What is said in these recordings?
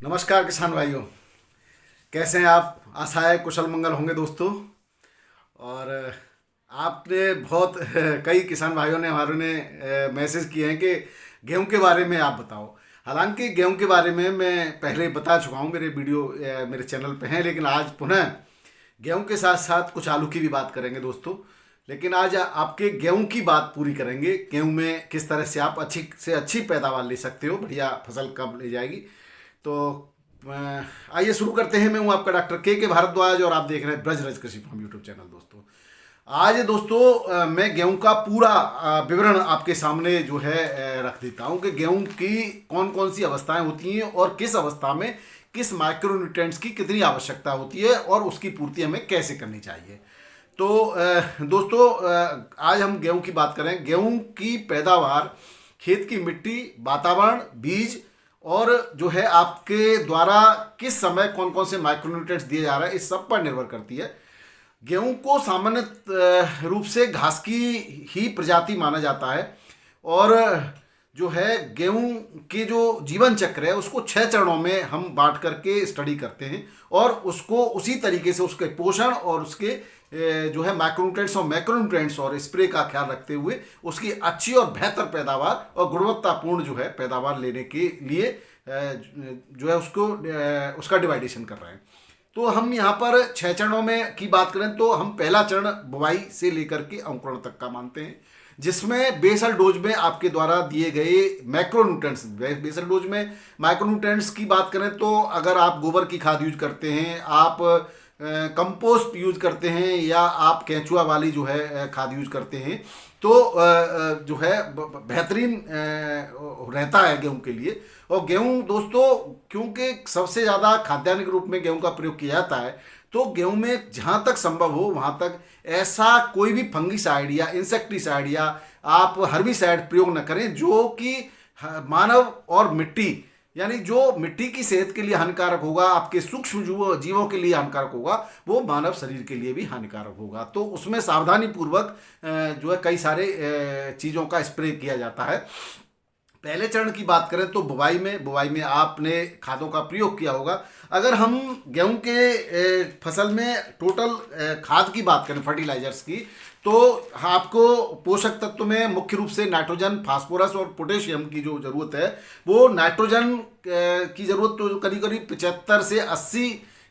नमस्कार किसान भाइयों, कैसे हैं आप। आशा है कुशल मंगल होंगे दोस्तों। और आपने बहुत कई किसान भाइयों ने हमारे ने मैसेज किए हैं कि गेहूं के बारे में आप बताओ। हालांकि गेहूं के बारे में मैं पहले बता चुका हूं, मेरे वीडियो मेरे चैनल पे हैं, लेकिन आज पुनः गेहूं के साथ साथ कुछ आलू की भी बात करेंगे दोस्तों। लेकिन आज आपके गेहूं की बात पूरी करेंगे। गेहूं में किस तरह से आप अच्छी से अच्छी पैदावार ले सकते हो, बढ़िया फसल कब ले जाएगी। तो आइए शुरू करते हैं। मैं हूं आपका डॉक्टर के भारद्वाज और आप देख रहे हैं ब्रजराज कृषि फार्म यूट्यूब चैनल। दोस्तों आज दोस्तों मैं गेहूं का पूरा विवरण आपके सामने जो है रख देता हूं कि गेहूं की कौन कौन सी अवस्थाएं होती हैं और किस अवस्था में किस माइक्रोन्यूट्रिएंट्स की कितनी आवश्यकता होती है और उसकी पूर्ति हमें कैसे करनी चाहिए। तो दोस्तों आज हम गेहूं की बात करें। गेहूं की पैदावार खेत की मिट्टी, वातावरण, बीज और जो है आपके द्वारा किस समय कौन कौन से माइक्रोन्यूट्रिएंट्स दिए जा रहे हैं, इस सब पर निर्भर करती है। गेहूं को सामान्य रूप से घास की ही प्रजाति माना जाता है और जो है गेहूं के जो जीवन चक्र है उसको 6 चरणों में हम बांट करके स्टडी करते हैं और उसको उसी तरीके से उसके पोषण और उसके जो है माइक्रोन्यूट्रिएंट्स और मैक्रोन्यूट्रिएंट्स और स्प्रे का ख्याल रखते हुए उसकी अच्छी और बेहतर पैदावार और गुणवत्तापूर्ण जो है पैदावार लेने के लिए जो है उसको उसका डिवाइडेशन कर रहे हैं। तो हम यहाँ पर 6 चरणों में की बात करें तो हम पहला चरण बुवाई से लेकर के अंकुरण तक का मानते हैं, जिसमें बेसल डोज में आपके द्वारा दिए गए मैक्रोन्यूट्रिएंट्स। बेसल डोज में माइक्रोन्यूट्रिएंट्स की बात करें तो अगर आप गोबर की खाद यूज करते हैं, आप कंपोस्ट यूज करते हैं या आप केंचुआ वाली जो है खाद यूज करते हैं तो जो है बेहतरीन रहता है गेहूं के लिए। और गेहूं दोस्तों क्योंकि सबसे ज़्यादा खाद्यान्न के रूप में गेहूं का प्रयोग किया जाता है, तो गेहूं में जहाँ तक संभव हो वहाँ तक ऐसा कोई भी फंगिसाइड या इंसेक्टिसाइड या आप हर्बिसाइड प्रयोग न करें जो कि मानव और मिट्टी यानी जो मिट्टी की सेहत के लिए हानिकारक होगा, आपके सूक्ष्म जीवों के लिए हानिकारक होगा, वो मानव शरीर के लिए भी हानिकारक होगा। तो उसमें सावधानी पूर्वक जो है कई सारे चीज़ों का स्प्रे किया जाता है। पहले चरण की बात करें तो बुवाई में आपने खादों का प्रयोग किया होगा। अगर हम गेहूं के फसल में टोटल खाद की बात करें, फर्टिलाइजर्स की, तो आपको पोषक तत्व में मुख्य रूप से नाइट्रोजन, फास्फोरस और पोटेशियम की जो जरूरत है, वो नाइट्रोजन की जरूरत तो करीब करीब 75 से 80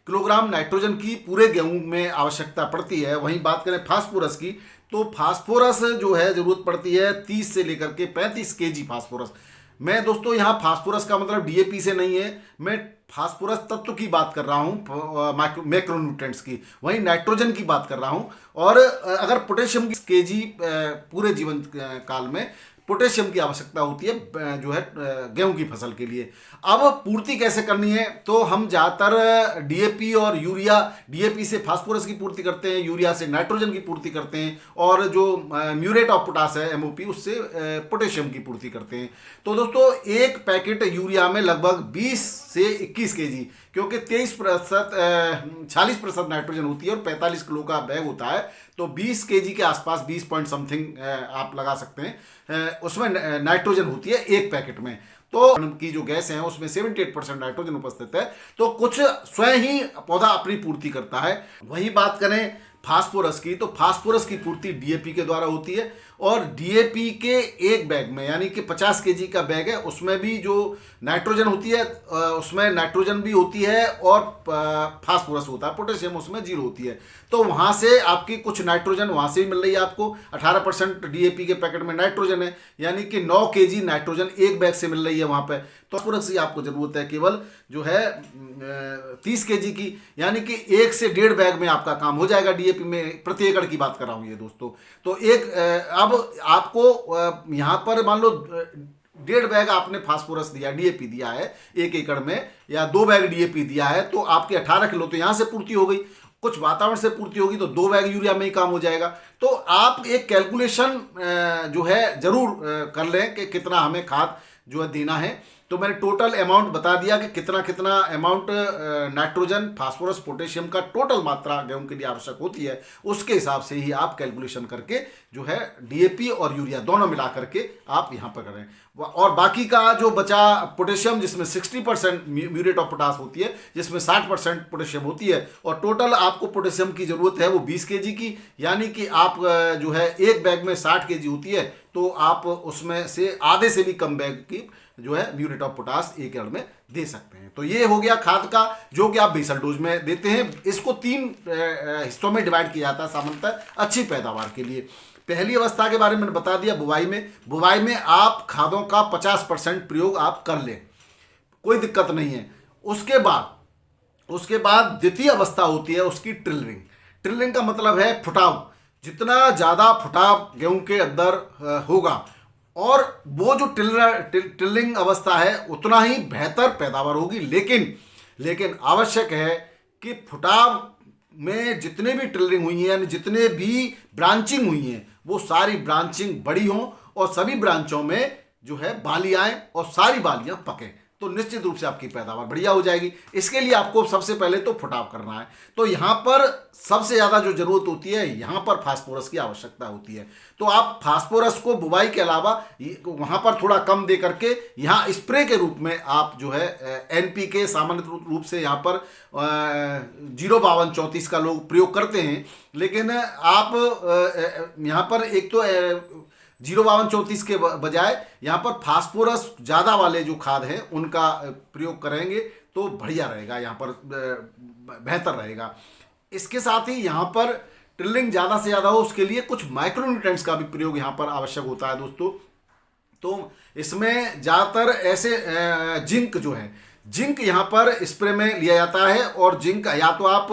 किलोग्राम नाइट्रोजन की पूरे गेहूं में आवश्यकता पड़ती है। वहीं बात करें फास्फोरस की तो फास्फोरस जो है जरूरत पड़ती है 30 से लेकर के 35 केजी फास्फोरस। मैं दोस्तों यहाँ फास्फोरस का मतलब डीएपी से नहीं है, मैं फास्फोरस तत्व की बात कर रहा हूँ, मैक्रोन्यूट्रिएंट्स की। वहीं नाइट्रोजन की बात कर रहा हूँ। और अगर पोटेशियम की केजी पूरे जीवन काल में पोटेशियम की आवश्यकता होती है जो है गेहूं की फसल के लिए। अब पूर्ति कैसे करनी है, तो हम ज़्यादातर डीएपी और यूरिया, डीएपी से फास्फोरस की पूर्ति करते हैं, यूरिया से नाइट्रोजन की पूर्ति करते हैं और जो म्यूरेट ऑफ पोटास है एमओपी, उससे पोटेशियम की पूर्ति करते हैं। तो दोस्तों एक पैकेट यूरिया में लगभग 20 से 21 केजी, क्योंकि 40% नाइट्रोजन होती है और 45 किलो का बैग होता है, तो 20 केजी के आसपास 20 पॉइंट समथिंग आप लगा सकते हैं, उसमें नाइट्रोजन होती है एक पैकेट में। तो की जो गैस है उसमें 78% नाइट्रोजन उपस्थित है, तो कुछ स्वयं ही पौधा अपनी पूर्ति करता है। वही बात करें फास्फोरस की, तो फास्फोरस की पूर्ति डीएपी के द्वारा होती है और डीएपी के एक बैग में यानी कि 50 केजी का बैग है, उसमें भी जो नाइट्रोजन होती है उसमें नाइट्रोजन भी होती है और फास्फोरस होता है, पोटेशियम उसमें 0 होती है। तो वहाँ से आपकी कुछ नाइट्रोजन वहाँ से भी मिल रही है आपको। 18% डीएपी के पैकेट में नाइट्रोजन है, यानी कि 9 केजी नाइट्रोजन एक बैग से मिल रही है वहाँ पे। तो फास्फोरस की आपको ज़रूरत है केवल जो है 30 केजी की, यानी कि 1 से 1.5 बैग में आपका काम हो जाएगा डीएपी में। प्रति एकड़ की बात कर रहा हूँ ये दोस्तों। तो अब आपको यहाँ पर मान लो 1.5 बैग आपने फास्फोरस दिया, डीएपी दिया है 1 एकड़ में, या 2 बैग डीएपी दिया है, तो आपके 18 किलो तो यहाँ से पूर्ति हो गई। कुछ वातावरण से पूर्ति होगी तो 2 बैग यूरिया में ही काम हो जाएगा। तो आप एक कैलकुलेशन जो है जरूर कर लें कि कितना हमें खाद जो है देना है। तो मैंने टोटल अमाउंट बता दिया कि कितना कितना अमाउंट नाइट्रोजन, फास्फोरस, पोटेशियम का टोटल मात्रा गेहूं के लिए आवश्यक होती है। उसके हिसाब से ही आप कैलकुलेशन करके जो है डीएपी और यूरिया दोनों मिला करके आप यहाँ पर करें। और बाकी का जो बचा पोटेशियम, जिसमें 60% म्यूरेट ऑफ पोटास होती है, जिसमें 60% पोटेशियम होती है, और टोटल आपको पोटेशियम की ज़रूरत है वो 20 केजी की, यानी कि आप जो है एक बैग में 60 केजी होती है, तो आप उसमें से आधे से भी कम बैग की जो है म्यूरेट ऑफ पोटास एक एकड़ में दे सकते हैं। तो ये हो गया खाद का, जो कि आप बेसल डोज में देते हैं। इसको 3 हिस्सों में डिवाइड किया जाता है सामान्यतः अच्छी पैदावार के लिए। पहली अवस्था के बारे में बता दिया, बुवाई में आप खादों का 50% प्रयोग आप कर लें, कोई दिक्कत नहीं है। उसके बाद द्वितीय अवस्था होती है उसकी टिलरिंग का मतलब है फुटाव। जितना ज़्यादा फुटाव गेहूं के अंदर होगा और वो जो टिलरिंग अवस्था है उतना ही बेहतर पैदावार होगी। लेकिन आवश्यक है कि फुटाव में जितने भी टिलरिंग हुई हैं, यानी जितने भी ब्रांचिंग हुई हैं, वो सारी ब्रांचिंग बड़ी हों और सभी ब्रांचों में जो है बाली आए और सारी बालियां पकें, तो निश्चित रूप से आपकी पैदावार बढ़िया हो जाएगी। इसके लिए आपको सबसे पहले तो फुटाव करना है। तो यहाँ पर सबसे ज़्यादा जो जरूरत होती है, यहाँ पर फास्फोरस की आवश्यकता होती है। तो आप फास्फोरस को बुवाई के अलावा वहाँ पर थोड़ा कम दे करके यहाँ स्प्रे के रूप में आप जो है NPK सामान्य रूप से यहाँ पर 05234 का लोग प्रयोग करते हैं। लेकिन आप यहाँ पर एक तो 05234 के बजाय यहाँ पर फास्फोरस ज़्यादा वाले जो खाद हैं उनका प्रयोग करेंगे तो बढ़िया रहेगा, यहाँ पर बेहतर रहेगा। इसके साथ ही यहाँ पर टिलरिंग ज़्यादा से ज़्यादा हो उसके लिए कुछ माइक्रोन्यूट्रेंट्स का भी प्रयोग यहाँ पर आवश्यक होता है दोस्तों। तो इसमें ज़्यादातर ऐसे जिंक यहाँ पर स्प्रे में लिया जाता है, और जिंक या तो आप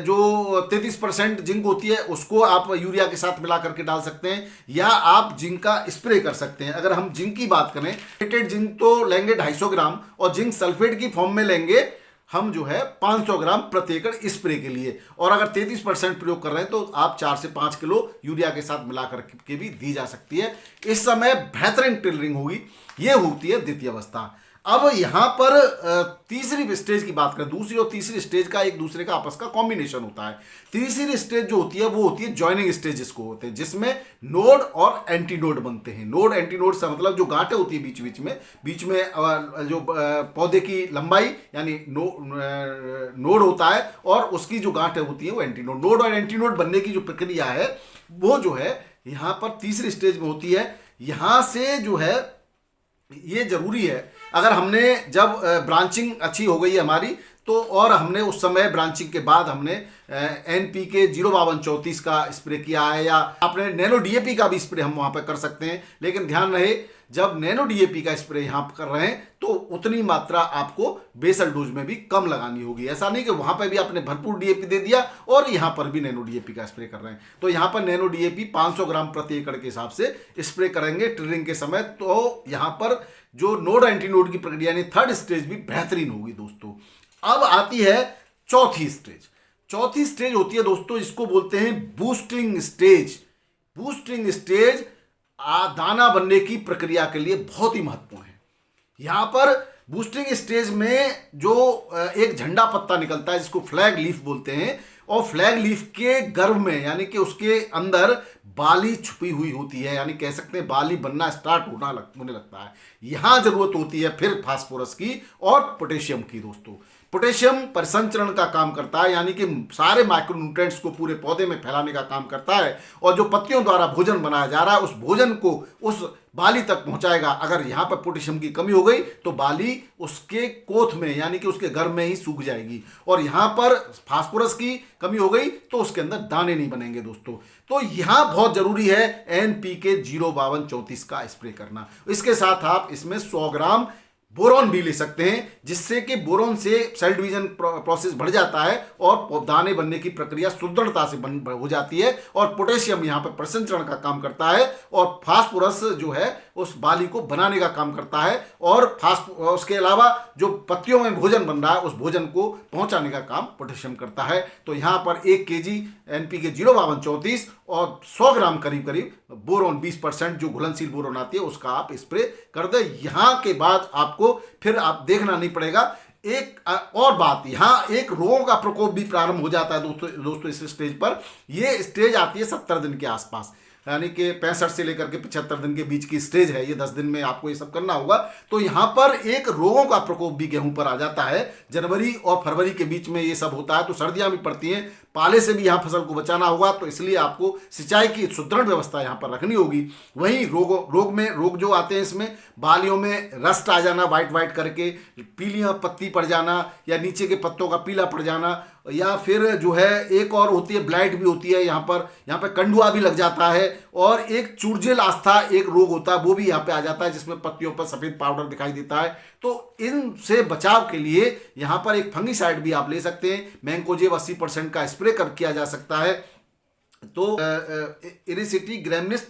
जो 33% जिंक होती है उसको आप यूरिया के साथ मिला करके डाल सकते हैं, या आप जिंक का स्प्रे कर सकते हैं। अगर हम जिंक की बात करें, ट्रीटेड जिंक तो लेंगे 250 ग्राम, और जिंक सल्फेट की फॉर्म में लेंगे हम जो है 500 ग्राम प्रति एकड़ स्प्रे के लिए। और अगर 33% प्रयोग कर रहे हैं तो आप 4 से 5 किलो यूरिया के साथ मिला करके भी दी जा सकती है। इस समय बेहतरीन टिलरिंग होगी। ये होती है द्वितीय अवस्था। अब यहाँ पर तीसरी स्टेज की बात करें, दूसरी और तीसरी स्टेज का एक दूसरे का आपस का कॉम्बिनेशन होता है। तीसरी स्टेज जो होती है वो होती है जॉइनिंग स्टेज जिसको होते हैं, जिसमें नोड और एंटी नोड बनते हैं। नोड एंटी नोड से मतलब जो गांठें होती है बीच में जो पौधे की लंबाई यानी नोड होता है, और उसकी जो गांठें होती हैं वो एंटी नोड। नोड और एंटी नोड बनने की जो प्रक्रिया है वो जो है यहाँ पर तीसरी स्टेज में होती है। यहाँ से जो है ये जरूरी है, अगर हमने जब ब्रांचिंग अच्छी हो गई है हमारी तो, और हमने उस समय ब्रांचिंग के बाद हमने NPK 05234 का स्प्रे किया है, या आपने नैनो DAP का भी स्प्रे हम वहाँ पर कर सकते हैं। लेकिन ध्यान रहे, जब नैनो DAP का स्प्रे यहाँ पर कर रहे हैं तो उतनी मात्रा आपको बेसल डोज में भी कम लगानी होगी। ऐसा नहीं कि वहाँ पर भी आपने भरपूर DAP दे दिया और यहाँ पर भी नैनो DAP का स्प्रे कर रहे हैं। तो यहाँ पर नैनो DAP 500 ग्राम प्रति एकड़ के हिसाब से स्प्रे करेंगे टिलरिंग के समय। तो यहाँ पर जो नोड एंटी नोड की प्रक्रिया यानी थर्ड स्टेज भी बेहतरीन होगी दोस्तों। अब आती है चौथी स्टेज होती है दोस्तों, जिसको बोलते हैं बूस्टिंग स्टेज दाना बनने की प्रक्रिया के लिए बहुत ही महत्वपूर्ण है। यहाँ पर बूस्टिंग स्टेज में जो एक झंडा पत्ता निकलता है जिसको फ्लैग लीफ बोलते हैं, और फ्लैग लीफ के गर्भ में यानी कि उसके अंदर बाली छुपी हुई होती है, यानी कह सकते हैं बाली बनना स्टार्ट होने लगता है। यहाँ जरूरत होती है फिर फास्फोरस की और पोटेशियम की दोस्तों। पोटेशियम परिसंचरण का काम करता है, यानी कि सारे माइक्रोन्यूट्रिएंट्स को पूरे पौधे में फैलाने का काम करता है, और जो पत्तियों द्वारा भोजन बनाया जा रहा है उस भोजन को उस बाली तक पहुंचाएगा। अगर यहाँ पर पोटेशियम की कमी हो गई तो बाली उसके कोथ में यानी कि उसके गर्भ में ही सूख जाएगी, और यहाँ पर फास्फोरस की कमी हो गई तो उसके अंदर दाने नहीं बनेंगे दोस्तों। तो यहाँ बहुत जरूरी है NPK 05234 का स्प्रे करना। इसके साथ आप इसमें 100 ग्राम बोरॉन भी ले सकते हैं, जिससे कि बोरॉन से सेल डिवीजन प्रोसेस बढ़ जाता है और दाने बनने की प्रक्रिया सुदृढ़ता से हो जाती है, और पोटेशियम यहाँ पर प्रसंचरण का काम करता है, और फास्फोरस जो है उस बाली को बनाने का काम करता है और फास्ट उसके अलावा जो पत्तियों में भोजन बन रहा है उस भोजन को पहुंचाने का काम पोटेशियम करता है। तो यहाँ पर 1 kg NPK 05234 और 100 ग्राम करीब करीब बोरोन 20% जो घुलनशील बोरोन आती है उसका आप स्प्रे कर दें। यहाँ के बाद आपको फिर आप देखना नहीं पड़ेगा। एक और बात, यहाँ एक रोगों का प्रकोप भी प्रारंभ हो जाता है दोस्तों इस स्टेज पर। ये स्टेज आती है 70 दिन के आसपास, यानी कि 65 से लेकर के 75 दिन के बीच की स्टेज है। ये 10 दिन में आपको ये सब करना होगा। तो यहाँ पर एक रोगों का प्रकोप भी गेहूं पर आ जाता है। जनवरी और फरवरी के बीच में ये सब होता है, तो सर्दियां भी पड़ती हैं, पाले से भी यहाँ फसल को बचाना होगा। तो इसलिए आपको सिंचाई की सुदृढ़ व्यवस्था यहाँ पर रखनी होगी। वहीं रोग जो आते हैं इसमें बालियों में रस्ट आ जाना, वाइट करके पीलियां पत्ती पड़ जाना या नीचे के पत्तों का पीला पड़ जाना, या फिर जो है एक और होती है ब्लाइट भी होती है। यहाँ पर कंडुआ भी लग जाता है और एक चूरजेल आस्था एक रोग होता है, वो भी यहाँ पे आ जाता है जिसमें पत्तियों पर सफ़ेद पाउडर दिखाई देता है। तो इनसे बचाव के लिए यहाँ पर एक फंगीसाइड भी आप ले सकते हैं। मैंकोजेब 80% का स्प्रे किया जा सकता है। तो इरिसिटी ग्रैमनेस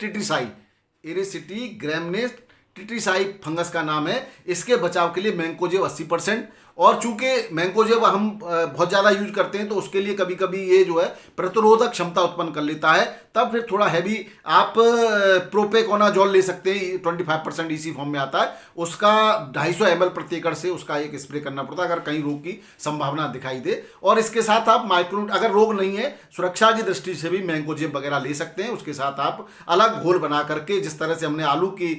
ट्रिटिसाई फंगस का नाम है। इसके बचाव के लिए मैंकोजेब 80%, और चूंकि मैंकोजेब हम बहुत ज़्यादा यूज करते हैं तो उसके लिए कभी कभी ये जो है प्रतिरोधक क्षमता उत्पन्न कर लेता है, तब फिर थोड़ा हैवी आप प्रोपेकोनाजोल ले सकते हैं। 25% EC फॉर्म में आता है, उसका 250 ml प्रति एकड़ से उसका एक स्प्रे करना पड़ता है अगर कहीं रोग की संभावना दिखाई दे। और इसके साथ आप अगर रोग नहीं है, सुरक्षा की दृष्टि से भी मैंकोजेब वगैरह ले सकते हैं। उसके साथ आप अलग घोल बना करके, जिस तरह से हमने आलू की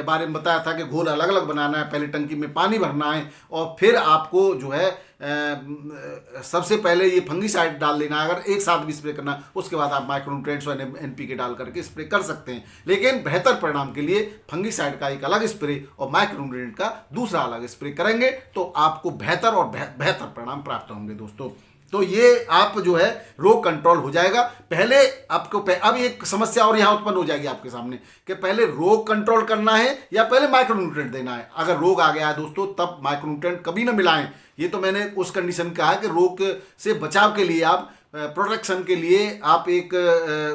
बारे में बताया था कि घोल अलग अलग बनाना है, पहले टंकी में पानी भरना है और फिर आपको जो है सबसे पहले ये फंगीसाइड डाल लेना है। अगर एक साथ भी स्प्रे करना, उसके बाद आप माइक्रोन्यूट्रिएंट्स और NPK डाल करके स्प्रे कर सकते हैं। लेकिन बेहतर परिणाम के लिए फंगीसाइड का एक अलग स्प्रे और माइक्रोन्यूट्रिएंट का दूसरा अलग स्प्रे करेंगे तो आपको बेहतर और बेहतर परिणाम प्राप्त होंगे दोस्तों। तो ये आप जो है रोग कंट्रोल हो जाएगा। पहले आपको अब एक समस्या और यहाँ उत्पन्न हो जाएगी आपके सामने कि पहले रोग कंट्रोल करना है या पहले माइक्रोन्यूट्रिएंट देना है। अगर रोग आ गया है दोस्तों तब माइक्रोन्यूट्रिएंट कभी ना मिलाएं। ये तो मैंने उस कंडीशन कहा है कि रोग से बचाव के लिए आप प्रोटेक्शन के लिए आप एक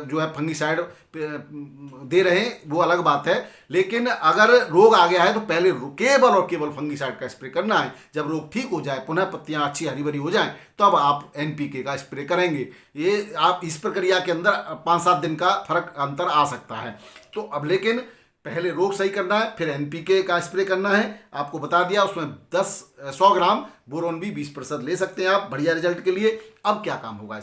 जो है फंगीसाइड दे रहे हैं, वो अलग बात है। लेकिन अगर रोग आ गया है तो पहले केवल और केवल फंगीसाइड का स्प्रे करना है। जब रोग ठीक हो जाए, पुनः पत्तियां अच्छी हरी भरी हो जाएं, तब आप NPK का स्प्रे करेंगे। ये आप इस प्रक्रिया के अंदर 5-7 दिन का अंतर आ सकता है। तो अब लेकिन पहले रोग सही करना है, फिर NPK का स्प्रे करना है। आपको बता दिया, उसमें 100 ग्राम बोरोन भी 20% ले सकते हैं आप बढ़िया रिजल्ट के लिए। अब क्या काम होगा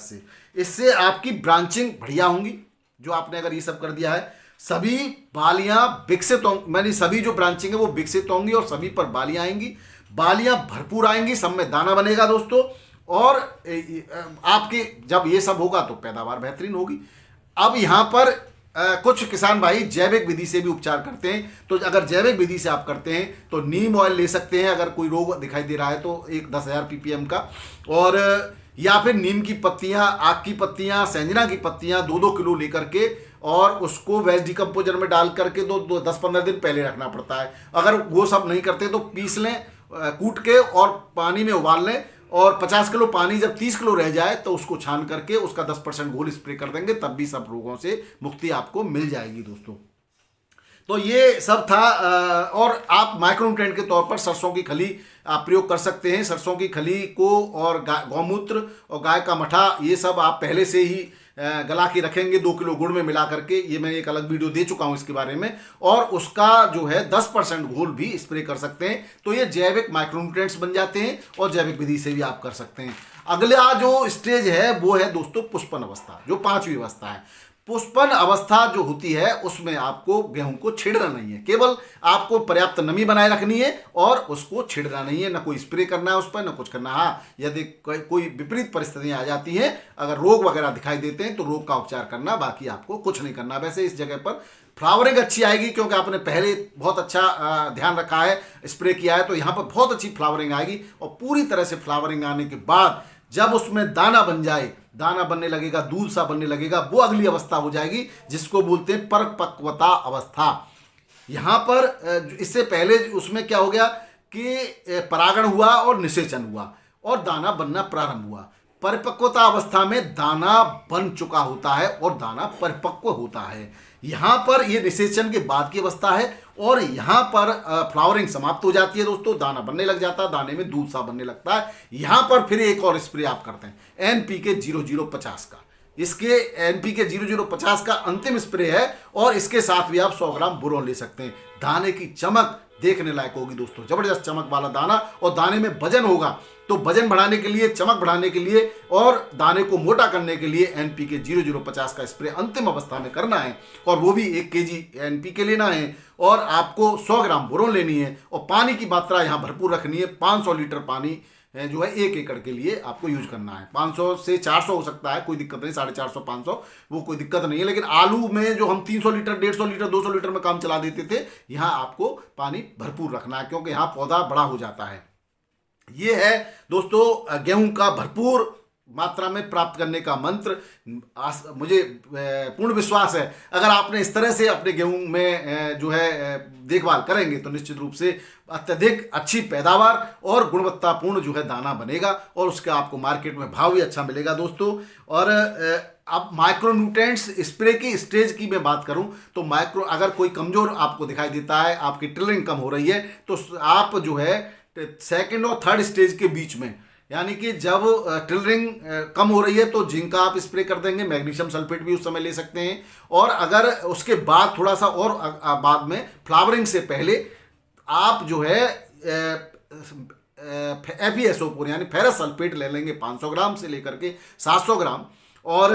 इससे आपकी ब्रांचिंग बढ़िया होंगी। जो आपने अगर ये सब कर दिया है, सभी बालियां विकसित होंगी, मैंने सभी जो ब्रांचिंग है वो विकसित होंगी और सभी पर बालियां आएंगी, बालियां भरपूर आएंगी, सब में दाना बनेगा दोस्तों। और आपकी जब ये सब होगा तो पैदावार बेहतरीन होगी। अब यहाँ पर कुछ किसान भाई जैविक विधि से भी उपचार करते हैं। तो अगर जैविक विधि से आप करते हैं तो नीम ऑयल ले सकते हैं अगर कोई रोग दिखाई दे रहा है तो, एक 10,000 ppm का, और या फिर नीम की पत्तियां, आक की पत्तियां, सेंजना की पत्तियां 2-2 किलो लेकर के और उसको वेस्ट डिकम्पोजर में डाल करके 10-15 दिन पहले रखना पड़ता है। अगर वो सब नहीं करते तो पीस लें, कूट के और पानी में उबाल लें, और 50 किलो पानी जब 30 किलो रह जाए तो उसको छान करके उसका 10% घोल स्प्रे कर देंगे, तब भी सब रोगों से मुक्ति आपको मिल जाएगी दोस्तों। तो ये सब था। और आप माइक्रोन्यूट्रिएंट के तौर पर सरसों की खली आप प्रयोग कर सकते हैं। सरसों की खली को और गौमूत्र और गाय का मठा, ये सब आप पहले से ही गला के रखेंगे 2 किलो गुड़ में मिला करके। ये मैं एक अलग वीडियो दे चुका हूँ इसके बारे में। और उसका जो है 10% घोल भी स्प्रे कर सकते हैं। तो ये जैविक माइक्रोन्यूट्रिएंट्स बन जाते हैं और जैविक विधि से भी आप कर सकते हैं। अगला जो स्टेज है वो है दोस्तों पुष्पन अवस्था, जो 5वीं अवस्था है। पुष्पन अवस्था जो होती है उसमें आपको गेहूं को छेड़ना नहीं है, केवल आपको पर्याप्त नमी बनाए रखनी है और उसको छेड़ना नहीं है, ना कोई स्प्रे करना है उस पर, ना कुछ करना है। हाँ, यदि कोई विपरीत परिस्थितियां आ जाती हैं, अगर रोग वगैरह दिखाई देते हैं तो रोग का उपचार करना, बाकी आपको कुछ नहीं करना। वैसे इस जगह पर फ्लावरिंग अच्छी आएगी क्योंकि आपने पहले बहुत अच्छा ध्यान रखा है, स्प्रे किया है, तो यहाँ पर बहुत अच्छी फ्लावरिंग आएगी। और पूरी तरह से फ्लावरिंग आने के बाद जब उसमें दाना बन जाए, दाना बनने लगेगा, दूध सा बनने लगेगा, वो अगली अवस्था हो जाएगी जिसको बोलते हैं परिपक्वता अवस्था। यहाँ पर इससे पहले उसमें क्या हो गया कि परागण हुआ और निषेचन हुआ और दाना बनना प्रारंभ हुआ। परिपक्वता अवस्था में दाना बन चुका होता है और दाना परिपक्व होता है। यहाँ पर ये निषेचन के बाद की अवस्था है और यहाँ पर फ्लावरिंग समाप्त हो जाती है दोस्तों, दाना बनने लग जाता है, दाने में दूध सा बनने लगता है। यहाँ पर फिर एक और स्प्रे आप करते हैं NPK 0050 का। इसके NPK 0050 का अंतिम स्प्रे है और इसके साथ भी आप 100 ग्राम बोरोन ले सकते हैं। दाने की चमक देखने लायक होगी दोस्तों, जबरदस्त चमक वाला दाना, और दाने में वजन होगा। तो वजन बढ़ाने के लिए, चमक बढ़ाने के लिए और दाने को मोटा करने के लिए NPK 0050 का स्प्रे अंतिम अवस्था में करना है, और वो भी 1 kg NPK लेना है और आपको 100 ग्राम बोरोन लेनी है, और पानी की मात्रा यहाँ भरपूर रखनी है। 500 लीटर पानी जो है 1 एकड़ के लिए आपको यूज करना है। 500 से 400 हो सकता है, कोई दिक्कत नहीं, 450 500 वो कोई दिक्कत नहीं है। लेकिन आलू में जो हम 300 लीटर 150 लीटर 200 लीटर में काम चला देते थे, यहाँ आपको पानी भरपूर रखना है, क्योंकि यहाँ पौधा बड़ा हो जाता है। ये है दोस्तों गेहूं का भरपूर मात्रा में प्राप्त करने का मंत्र। मुझे पूर्ण विश्वास है अगर आपने इस तरह से अपने गेहूं में जो है देखभाल करेंगे तो निश्चित रूप से अत्यधिक अच्छी पैदावार और गुणवत्तापूर्ण जो है दाना बनेगा, और उसका आपको मार्केट में भाव भी अच्छा मिलेगा दोस्तों। और अब माइक्रोन्यूट्रिएंट्स स्प्रे की स्टेज की मैं बात करूं तो अगर कोई कमजोर आपको दिखाई देता है, आपकी टिलरिंग कम हो रही है, तो आप जो है 2nd और 3rd स्टेज के बीच में, यानी कि जब टिलरिंग कम हो रही है तो जिंक का आप स्प्रे कर देंगे, मैग्नीशियम सल्फेट भी उस समय ले सकते हैं। और अगर उसके बाद थोड़ा सा और बाद में फ्लावरिंग से पहले आप जो है FeSO4 यानी फेरस सल्फेट ले लेंगे 500 ग्राम से लेकर के 700 ग्राम, और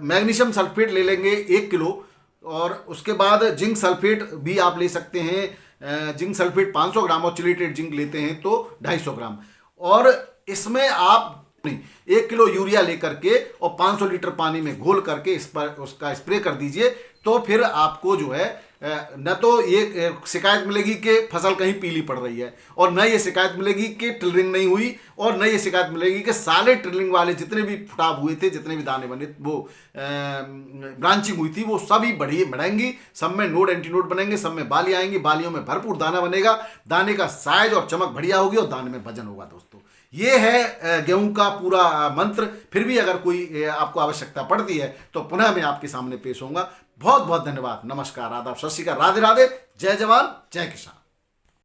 मैग्नीशियम सल्फेट ले लेंगे 1 किलो, और उसके बाद जिंक सल्फेट भी आप ले सकते हैं। जिंक सल्फेट 500 ग्राम और चिलेटेड जिंक लेते हैं तो 250 ग्राम। और इसमें आप 1 किलो यूरिया लेकर के और 500 लीटर पानी में घोल करके इस पर उसका स्प्रे कर दीजिए, तो फिर आपको जो है न तो ये शिकायत मिलेगी कि फसल कहीं पीली पड़ रही है, और न ये शिकायत मिलेगी कि टिलरिंग नहीं हुई, और न ये शिकायत मिलेगी कि सारे टिलरिंग वाले जितने भी फुटाव हुए थे, जितने भी दाने बने, वो ब्रांचिंग हुई थी, वो सभी बढ़ेंगी, सब में नोड एंटी नोड बनेंगे, सब में बाली आएंगी, बालियों में भरपूर दाना बनेगा, दाने का साइज और चमक बढ़िया होगी और दाने में वजन होगा दोस्तों। ये है गेहूं का पूरा मंत्र। फिर भी अगर कोई आपको आवश्यकता पड़ती है तो पुनः मैं आपके सामने पेश होऊंगा। बहुत बहुत धन्यवाद, नमस्कार, आदाब, सत श्री अकाल, राधे राधे, जय जवान जय किसान।